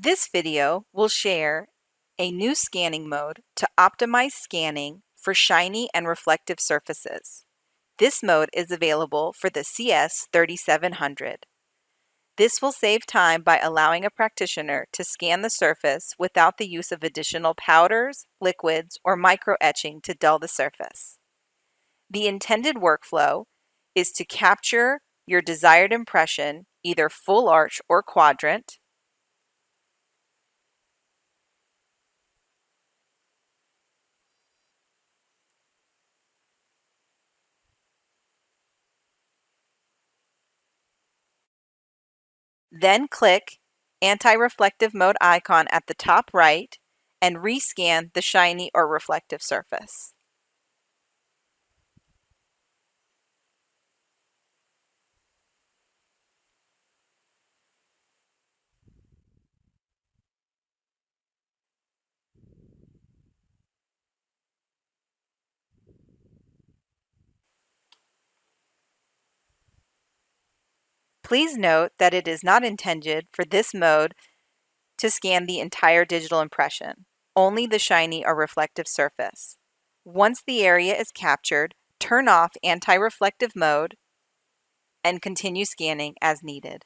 This video will share a new scanning mode to optimize scanning for shiny and reflective surfaces. This mode is available for the CS3700. This will save time by allowing a practitioner to scan the surface without the use of additional powders, liquids, or microetching to dull the surface. The intended workflow is to capture your desired impression, either full arch or quadrant, then click Anti-Reflective Mode icon at the top right and rescan the shiny or reflective surface. Please note that it is not intended for this mode to scan the entire digital impression, only the shiny or reflective surface. Once the area is captured, turn off anti-reflective mode and continue scanning as needed.